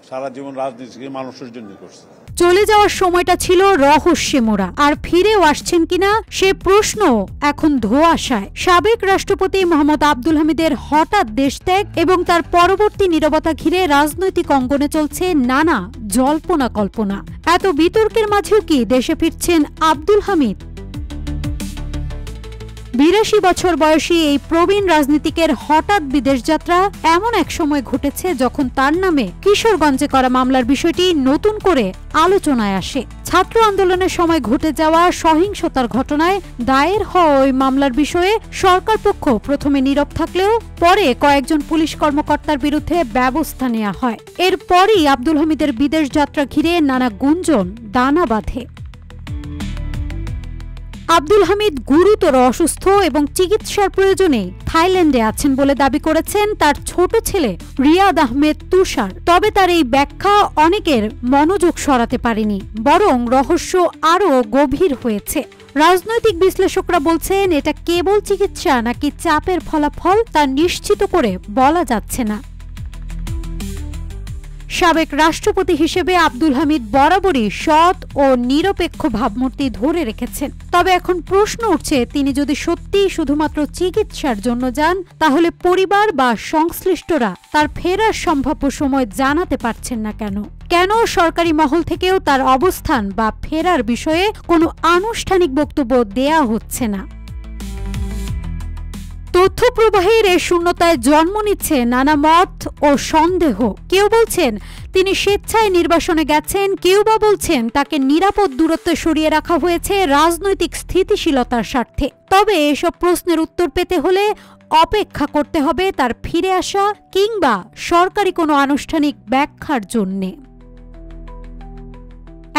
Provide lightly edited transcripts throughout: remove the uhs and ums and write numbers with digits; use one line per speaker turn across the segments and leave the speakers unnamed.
সারা জীবন রাজনীতি মানুষের জন্য করছে।
চলে যাওয়ার সময়টা ছিল রহস্যে মোড়া, আর ফিরেও আসছেন কিনা সে প্রশ্ন এখন ধোঁয়াশায়। সাবেক রাষ্ট্রপতি মোহাম্মদ আব্দুল হামিদের হঠাৎ দেশত্যাগ এবং তার পরবর্তী নীরবতা ঘিরে রাজনৈতিক অঙ্গনে চলছে নানা জল্পনা কল্পনা। এত বিতর্কের মাঝেও কি দেশে ফিরছেন আব্দুল হামিদ? ৮২ বছর বয়সী এই প্রবীণ রাজনীতিকের হঠাৎ বিদেশ যাত্রা এমন এক সময় ঘটেছে যখন তার নামে কিশোরগঞ্জে করা মামলার বিষয়টি নতুন করে আলোচনায় আসে। ছাত্র আন্দোলনের সময় ঘটে যাওয়া সহিংসতার ঘটনায় দায়ের হওয়া ওই মামলার বিষয়ে সরকার পক্ষ প্রথমে নীরব থাকলেও পরে কয়েকজন পুলিশ কর্মকর্তার বিরুদ্ধে ব্যবস্থা নেওয়া হয়। এরপরই আব্দুল হামিদের বিদেশ যাত্রা ঘিরে নানা গুঞ্জন দানা বাঁধে। আব্দুল হামিদ গুরুতর অসুস্থ এবং চিকিৎসার প্রয়োজনে থাইল্যান্ডে আছেন বলে দাবি করেছেন তার ছোট ছেলে রিয়াদ আহমেদ তুষার। তবে তার এই ব্যাখ্যা অনেকের মনোযোগ সরাতে পারেনি, বরং রহস্য আরও গভীর হয়েছে। রাজনৈতিক বিশ্লেষকরা বলছেন এটা কেবল চিকিৎসা নাকি চাপের ফলাফল তা নিশ্চিত করে বলা যাচ্ছে না। সাবেক রাষ্ট্রপতি হিসেবে আব্দুল হামিদ বরাবরই সৎ ও নিরপেক্ষ ভাবমূর্তি ধরে রেখেছেন। তবে এখন প্রশ্ন উঠছে, তিনি যদি সত্যিই শুধুমাত্র চিকিৎসার জন্য যান, তাহলে পরিবার বা সংশ্লিষ্টরা তার ফেরার সম্ভাব্য সময় জানাতে পারছেন না কেন? কেন সরকারি মহল থেকেও তার অবস্থান বা ফেরার বিষয়ে কোনো আনুষ্ঠানিক বক্তব্য দেয়া হচ্ছে না? তথ্য প্রবাহের এই শূন্যতায় জন্ম নিচ্ছে নানা মত ও সন্দেহ। কেউ বলছেন তিনি স্বেচ্ছায় নির্বাসনে গেছেন, কেউ বা বলছেন তাকে নিরাপদ দূরত্বে সরিয়ে রাখা হয়েছে রাজনৈতিক স্থিতিশীলতার স্বার্থে। তবে এসব প্রশ্নের উত্তর পেতে হলে অপেক্ষা করতে হবে তার ফিরে আসা কিংবা সরকারি কোনো আনুষ্ঠানিক ব্যাখ্যার জন্যে।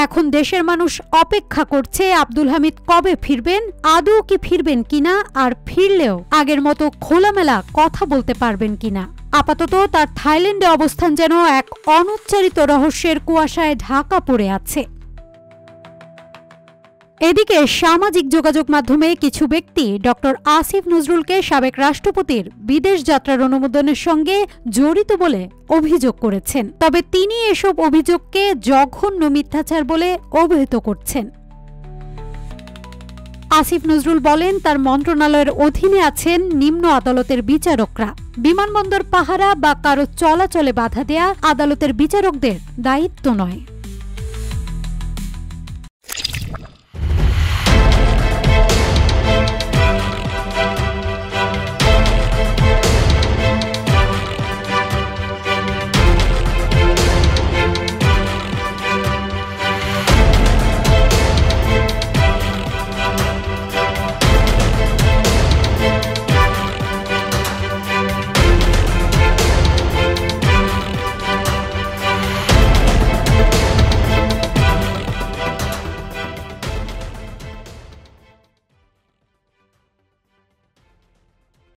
এখন দেশের মানুষ অপেক্ষা করছে আব্দুল হামিদ কবে ফিরবেন, আদৌ কি ফিরবেন কিনা, আর ফিরলেও আগের মতো খোলামেলা কথা বলতে পারবেন কিনা। আপাতত তার থাইল্যান্ডে অবস্থান যেন এক অনুচ্চারিত রহস্যের কুয়াশায় ঢাকা পড়ে আছে। এদিকে সামাজিক যোগাযোগ মাধ্যমে কিছু ব্যক্তি ডক্টর আসিফ নজরুলকে সাবেক রাষ্ট্রপতির বিদেশ যাত্রার অনুমোদনের সঙ্গে জড়িত বলে অভিযোগ করেছেন। তবে তিনি এসব অভিযোগকে জঘন্য মিথ্যাচার বলে অভিহিত করছেন। আসিফ নজরুল বলেন, তার মন্ত্রণালয়ের অধীনে আছেন নিম্ন আদালতের বিচারকরা। বিমানবন্দর পাহারা বা কারো চলাচলে বাধা দেয়া আদালতের বিচারকদের দায়িত্ব নয়।